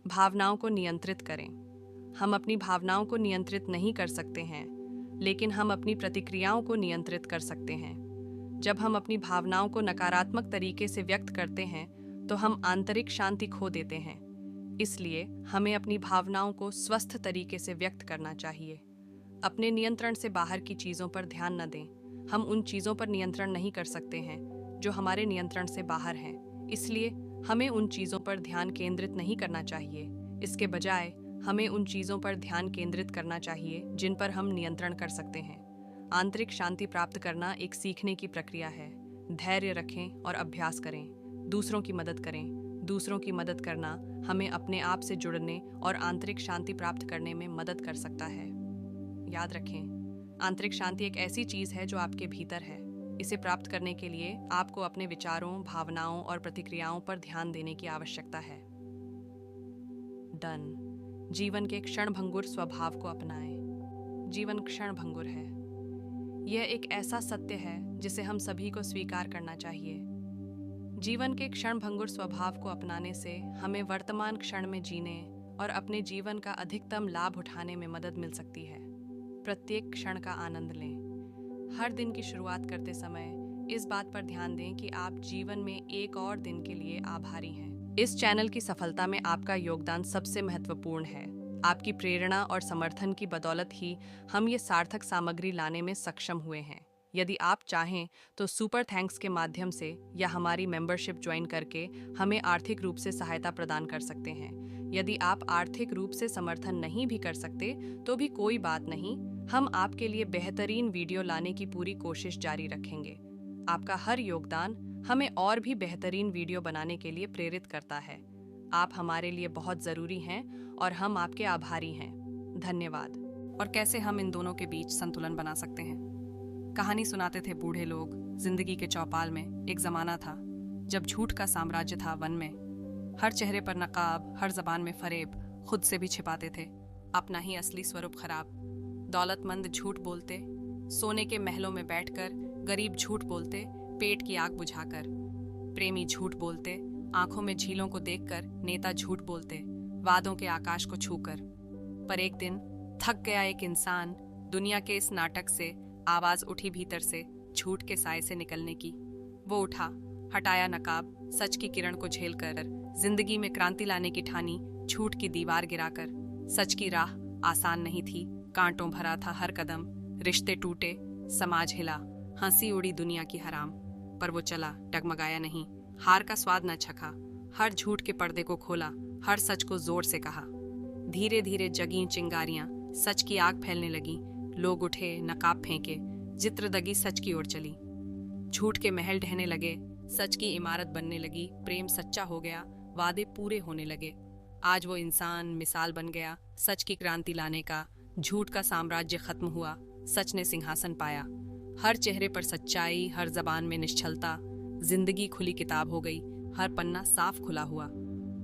भावनाओं को नियंत्रित करें। हम अपनी भावनाओं को नियंत्रित नहीं कर सकते हैं, लेकिन हम अपनी प्रतिक्रियाओं को नियंत्रित कर सकते हैं। जब हम अपनी भावनाओं को नकारात्मक तरीके से व्यक्त करते हैं, तो हम आंतरिक शांति खो देते हैं। इसलिए हमें अपनी भावनाओं को स्वस्थ तरीके से व्यक्त करना चाहिए। अपने नियंत्रण से बाहर की चीज़ों पर ध्यान न दें। हम उन चीज़ों पर नियंत्रण नहीं कर सकते हैं जो हमारे नियंत्रण से बाहर हैं। इसलिए हमें उन चीज़ों पर ध्यान केंद्रित नहीं करना चाहिए। इसके बजाय हमें उन चीज़ों पर ध्यान केंद्रित करना चाहिए जिन पर हम नियंत्रण कर सकते हैं। आंतरिक शांति प्राप्त करना एक सीखने की प्रक्रिया है। धैर्य रखें और अभ्यास करें। दूसरों की मदद करें। दूसरों की मदद करना हमें अपने आप से जुड़ने और आंतरिक शांति प्राप्त करने में मदद कर सकता है। याद रखें, आंतरिक शांति एक ऐसी चीज़ है जो आपके भीतर है। इसे प्राप्त करने के लिए आपको अपने विचारों, भावनाओं और प्रतिक्रियाओं पर ध्यान देने की आवश्यकता है। डन। जीवन के क्षणभंगुर स्वभाव को अपनाएं। जीवन क्षणभंगुर है। यह एक ऐसा सत्य है जिसे हम सभी को स्वीकार करना चाहिए। जीवन के क्षणभंगुर स्वभाव को अपनाने से हमें वर्तमान क्षण में जीने और अपने जीवन का अधिकतम लाभ उठाने में मदद मिल सकती है। प्रत्येक क्षण का आनंद लें। हर दिन की शुरुआत करते समय इस बात पर ध्यान दें कि आप जीवन में एक और दिन के लिए आभारी हैं। इस चैनल की सफलता में आपका योगदान सबसे महत्वपूर्ण है। आपकी प्रेरणा और समर्थन की बदौलत ही हम ये सार्थक सामग्री लाने में सक्षम हुए हैं। यदि आप चाहें तो सुपर थैंक्स के माध्यम से या हमारी मेंबरशिप ज्वाइन करके हमें आर्थिक रूप से सहायता प्रदान कर सकते हैं। यदि आप आर्थिक रूप से समर्थन नहीं भी कर सकते तो भी कोई बात नहीं, हम आपके लिए बेहतरीन वीडियो लाने की पूरी कोशिश जारी रखेंगे। आपका हर योगदान हमें और भी बेहतरीन वीडियो बनाने के लिए प्रेरित करता है। आप हमारे लिए बहुत ज़रूरी हैं और हम आपके आभारी हैं। धन्यवाद। और कैसे हम इन दोनों के बीच संतुलन बना सकते हैं? कहानी सुनाते थे बूढ़े लोग। जिंदगी के चौपाल में एक जमाना था जब झूठ का साम्राज्य था वन में। हर चेहरे पर नकाब, हर जबान में फरेब, खुद से भी छिपाते थे अपना ही असली स्वरूप खराब। दौलतमंद झूठ बोलते, सोने के महलों में बैठकर। गरीब झूठ बोलते, पेट की आग बुझाकर। प्रेमी झूठ बोलते, आंखों में झीलों को देखकर। नेता झूठ बोलते, वादों के आकाश को छूकर। पर एक दिन थक गया एक इंसान। दुनिया के इस नाटक से आवाज उठी भीतर से, झूठ के साए से निकलने की। वो उठा, हटाया नकाब, सच की किरण को झेलकर। जिंदगी में क्रांति लाने की ठानी, झूठ की दीवार गिराकर। सच की राह आसान नहीं थी, कांटों भरा था हर कदम। रिश्ते टूटे, समाज हिला, हंसी उड़ी दुनिया की हराम। पर वो चला, डगमगाया नहीं, हार का स्वाद न चखा। हर झूठ के पर्दे को खोला, हर सच को जोर से कहा। धीरे धीरे जगी चिंगारियां, सच की आग फैलने लगी। लोग उठे, नकाब फेंके, जित्र दगी सच की ओर चली। झूठ के महल ढहने लगे, सच की इमारत बनने लगी। प्रेम सच्चा हो गया, वादे पूरे होने लगे। आज वो इंसान मिसाल बन गया, सच की क्रांति लाने का। झूठ का साम्राज्य खत्म हुआ, सच ने सिंहासन पाया। हर चेहरे पर सच्चाई, हर जबान में निश्चलता। जिंदगी खुली किताब हो गई, हर पन्ना साफ खुला हुआ।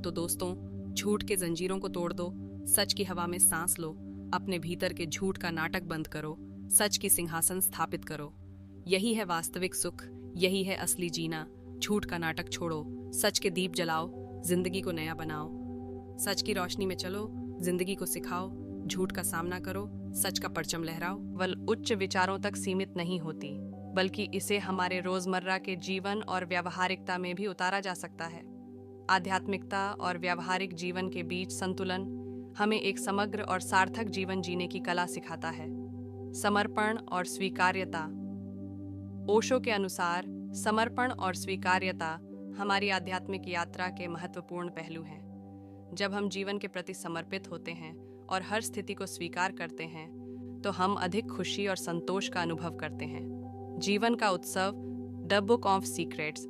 तो दोस्तों, झूठ के जंजीरों को तोड़ दो, सच की हवा में सांस लो। अपने भीतर के झूठ का नाटक बंद करो, सच की सिंहासन स्थापित करो। यही है वास्तविक सुख, यही है असली जीना। झूठ का नाटक छोड़ो, सच के दीप जलाओ, जिंदगी को नया बनाओ। सच की रोशनी में चलो, जिंदगी को सिखाओ। झूठ का सामना करो, सच का परचम लहराओ। वल उच्च विचारों तक सीमित नहीं होती, बल्कि इसे हमारे रोजमर्रा के जीवन और व्यावहारिकता में भी उतारा जा सकता है। आध्यात्मिकता और व्यावहारिक जीवन के बीच संतुलन हमें एक समग्र और सार्थक जीवन जीने की कला सिखाता है। समर्पण और स्वीकार्यता। ओशो के अनुसार समर्पण और स्वीकार्यता हमारी आध्यात्मिक यात्रा के महत्वपूर्ण पहलू हैं। जब हम जीवन के प्रति समर्पित होते हैं और हर स्थिति को स्वीकार करते हैं, तो हम अधिक खुशी और संतोष का अनुभव करते हैं। जीवन का उत्सव, द बुक ऑफ सीक्रेट्स,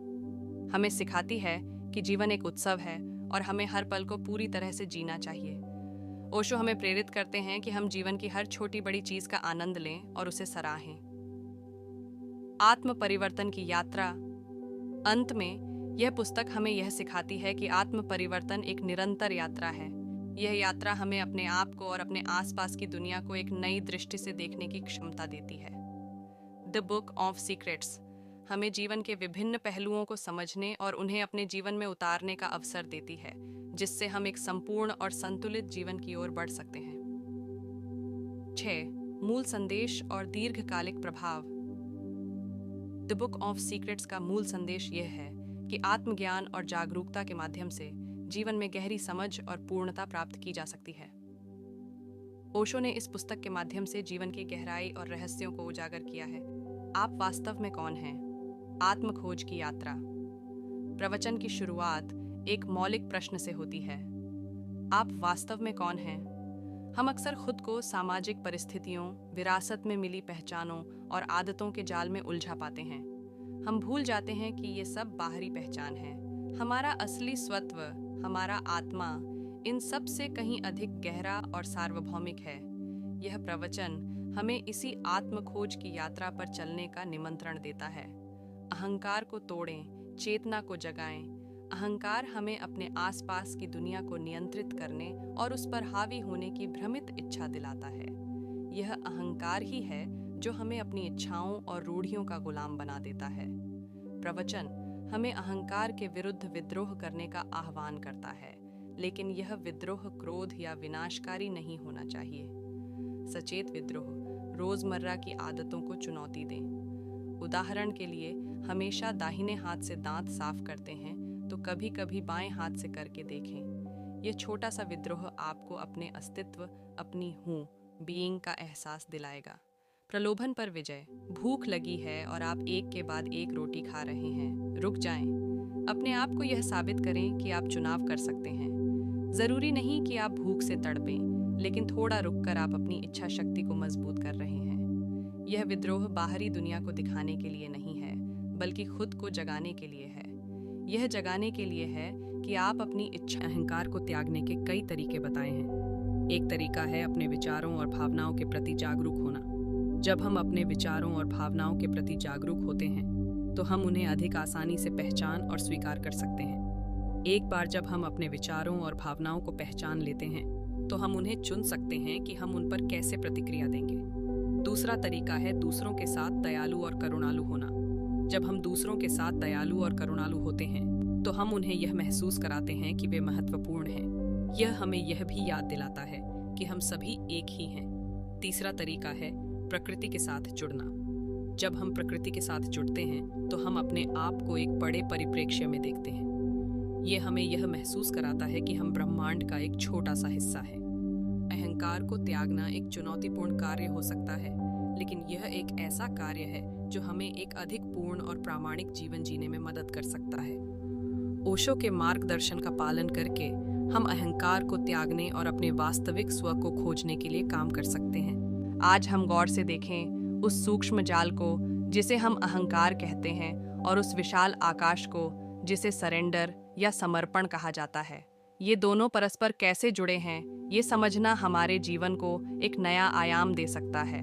हमें सिखाती है कि जीवन एक उत्सव है और हमें हर पल को पूरी तरह से जीना चाहिए। ओशो हमें प्रेरित करते हैं कि हम जीवन की हर छोटी बड़ी चीज का आनंद लें और उसे सराहें। आत्म परिवर्तन की यात्रा। अंत में यह पुस्तक हमें यह सिखाती है कि आत्म परिवर्तन एक निरंतर यात्रा है। यह यात्रा हमें अपने आप को और अपने आसपास की दुनिया को एक नई दृष्टि से देखने की क्षमता देती है। द बुक ऑफ सीक्रेट्स हमें जीवन के विभिन्न पहलुओं को समझने और उन्हें अपने जीवन में उतारने का अवसर देती है, जिससे हम एक संपूर्ण और संतुलित जीवन की ओर बढ़ सकते हैं। 6. मूल संदेश और दीर्घकालिक प्रभाव। द बुक ऑफ सीक्रेट्स का मूल संदेश यह है कि आत्मज्ञान और जागरूकता के माध्यम से जीवन में गहरी समझ और पूर्णता प्राप्त की जा सकती है। ओशो ने इस पुस्तक के माध्यम से जीवन की गहराई और रहस्यों को उजागर किया है। आप वास्तव में कौन हैं? आत्मखोज की यात्रा। प्रवचन की शुरुआत एक मौलिक प्रश्न से होती है। आप वास्तव में कौन हैं? हम अक्सर खुद को सामाजिक परिस्थितियों, विरासत में मिली पहचानों और आदतों के जाल में उलझा पाते हैं। हम भूल जाते हैं कि ये सब बाहरी पहचान है। हमारा असली स्वत्व, हमारा आत्मा, इन सब से कहीं अधिक गहरा और सार्वभौमिक है। यह प्रवचन हमें इसी आत्मखोज की यात्रा पर चलने का निमंत्रण देता है। अहंकार को तोड़ें, चेतना को जगाएं। अहंकार हमें अपने आसपास की दुनिया को नियंत्रित करने और उस पर हावी होने की भ्रमित इच्छा दिलाता है। यह अहंकार ही है जो हमें अपनी इच्छाओं और रूढ़ियों का गुलाम बना देता है। प्रवचन हमें अहंकार के विरुद्ध विद्रोह करने का आह्वान करता है, लेकिन यह विद्रोह क्रोध या विनाशकारी नहीं होना चाहिए। सचेत विद्रोह रोजमर्रा की आदतों को चुनौती दें। उदाहरण के लिए, हमेशा दाहिने हाथ से दांत साफ करते हैं तो कभी कभी बाएं हाथ से करके देखें। यह छोटा सा विद्रोह आपको अपने अस्तित्व, अपनी हूँ, बीइंग का एहसास दिलाएगा। प्रलोभन पर विजय। भूख लगी है और आप एक के बाद एक रोटी खा रहे हैं। रुक जाएं। अपने आप को यह साबित करें कि आप चुनाव कर सकते हैं। जरूरी नहीं कि आप भूख से तड़पें, लेकिन थोड़ा रुककर आप अपनी इच्छा शक्ति को मजबूत कर रहे हैं। यह विद्रोह बाहरी दुनिया को दिखाने के लिए नहीं है, बल्कि खुद को जगाने के लिए है। यह जगाने के लिए है कि आप अपनी इच्छा। अहंकार को त्यागने के कई तरीके बताए हैं। एक तरीका है अपने विचारों और भावनाओं के प्रति जागरूक होना। जब हम अपने विचारों और भावनाओं के प्रति जागरूक होते हैं, तो हम उन्हें अधिक आसानी से पहचान और स्वीकार कर सकते हैं। एक बार जब हम अपने विचारों और भावनाओं को पहचान लेते हैं, तो हम उन्हें चुन सकते हैं कि हम उन पर कैसे प्रतिक्रिया देंगे। दूसरा तरीका है दूसरों के साथ दयालु और करुणालु होना। जब हम दूसरों के साथ दयालु और करुणालु होते हैं, तो हम उन्हें यह महसूस कराते हैं कि वे महत्वपूर्ण हैं। यह हमें यह भी याद दिलाता है कि हम सभी एक ही हैं। तीसरा तरीका है प्रकृति के साथ जुड़ना। जब हम प्रकृति के साथ जुड़ते हैं, तो हम अपने आप को एक बड़े परिप्रेक्ष्य में देखते हैं। ये हमें यह महसूस कराता है कि हम ब्रह्मांड का एक छोटा सा हिस्सा है। अहंकार को त्यागना एक चुनौतीपूर्ण कार्य हो सकता है, लेकिन यह एक ऐसा कार्य है जो हमें एक अधिक पूर्ण और प्रामाणिक जीवन जीने में मदद कर सकता है। ओशो के मार्गदर्शन का पालन करके हम अहंकार को त्यागने और अपने वास्तविक स्व को खोजने के लिए काम कर सकते हैं। आज हम गौर से देखें उस सूक्ष्म जाल को जिसे हम अहंकार कहते हैं, और उस विशाल आकाश को जिसे सरेंडर या समर्पण कहा जाता है। ये दोनों परस्पर कैसे जुड़े हैं, ये समझना हमारे जीवन को एक नया आयाम दे सकता है।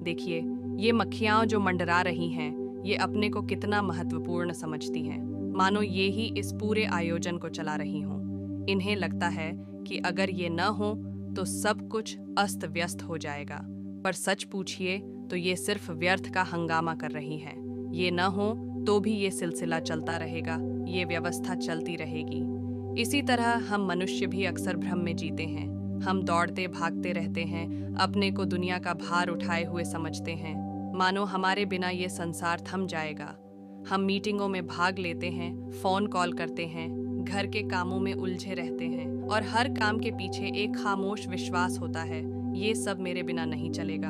देखिए, ये मक्खियाँ जो मंडरा रही हैं, ये अपने को कितना महत्वपूर्ण समझती हैं, मानो ये ही इस पूरे आयोजन को चला रही हों। इन्हें लगता है कि अगर ये न हो तो सब कुछ अस्त व्यस्त हो जाएगा, पर सच पूछिए तो ये सिर्फ व्यर्थ का हंगामा कर रही हैं। ये न हो तो भी ये सिलसिला चलता रहेगा, ये व्यवस्था चलती रहेगी। इसी तरह हम मनुष्य भी अक्सर भ्रम में जीते हैं। हम दौड़ते भागते रहते हैं, अपने को दुनिया का भार उठाए हुए समझते हैं, मानो हमारे बिना ये संसार थम जाएगा। हम मीटिंगों में भाग लेते हैं, फ़ोन कॉल करते हैं, घर के कामों में उलझे रहते हैं, और हर काम के पीछे एक खामोश विश्वास होता है, ये सब मेरे बिना नहीं चलेगा।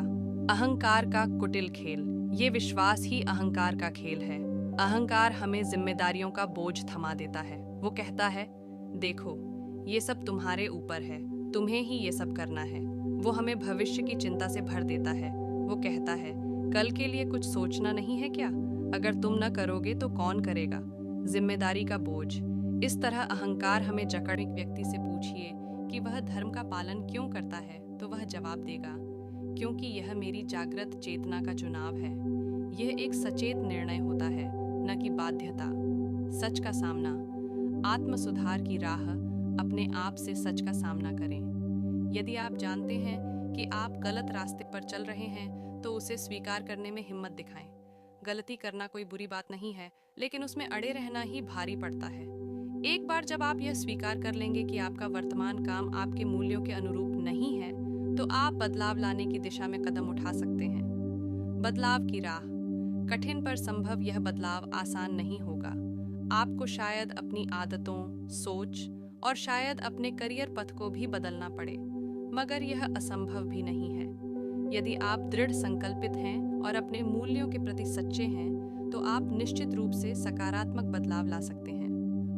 अहंकार का कुटिल खेल। ये विश्वास ही अहंकार का खेल है। अहंकार हमें जिम्मेदारियों का बोझ थमा देता है। वो कहता है, देखो, ये सब तुम्हारे ऊपर है, तुम्हें ही ये सब करना है। वो हमें भविष्य की चिंता से भर देता है। वो कहता है, कल के लिए कुछ सोचना नहीं है क्या? अगर तुम न करोगे तो कौन करेगा? जिम्मेदारी का बोझ। इस तरह अहंकार हमें जकड़। एक व्यक्ति से पूछिए कि वह धर्म का पालन क्यों करता है, तो वह जवाब देगा, क्योंकि यह मेरी जागृत चेतना का चुनाव है। यह एक सचेत निर्णय होता है, न कि बाध्यता। सच का सामना। आत्म सुधार की राह। अपने आप से सच का सामना करें। यदि आप जानते हैं कि आप गलत रास्ते पर चल रहे हैं, तो उसे स्वीकार करने में हिम्मत दिखाएं। गलती करना कोई बुरी बात नहीं है, लेकिन उसमें अड़े रहना ही भारी पड़ता है। एक बार जब आप यह स्वीकार कर लेंगे कि आपका वर्तमान काम आपके मूल्यों के अनुरूप नहीं है, तो आप बदलाव लाने की दिशा में कदम उठा सकते हैं। बदलाव की राह कठिन पर संभव। यह बदलाव आसान नहीं होगा। आपको शायद अपनी आदतों, सोच और शायद अपने करियर पथ को भी बदलना पड़े, मगर यह असंभव भी नहीं है। यदि आप दृढ़ संकल्पित हैं और अपने मूल्यों के प्रति सच्चे हैं, तो आप निश्चित रूप से सकारात्मक बदलाव ला सकते हैं।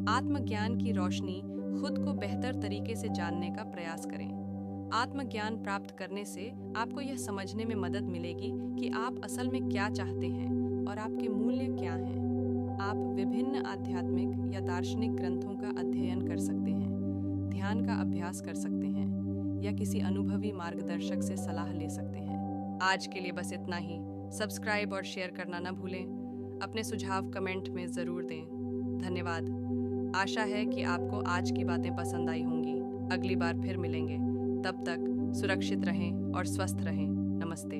आत्मज्ञान की रोशनी खुद को बेहतर तरीके से जानने का प्रयास करें। आत्मज्ञान प्राप्त करने से आपको यह समझने में मदद मिलेगी कि आप असल में क्या चाहते हैं और आपके मूल्य क्या हैं। आप विभिन्न आध्यात्मिक या दार्शनिक ग्रंथों का अध्ययन कर सकते हैं, ध्यान का अभ्यास कर सकते हैं या किसी अनुभवी मार्गदर्शक से सलाह ले सकते हैं। आज के लिए बस इतना ही। सब्सक्राइब और शेयर करना न भूलें। अपने सुझाव कमेंट में ज़रूर दें। धन्यवाद। आशा है कि आपको आज की बातें पसंद आई होंगी। अगली बार फिर मिलेंगे। तब तक सुरक्षित रहें और स्वस्थ रहें। नमस्ते।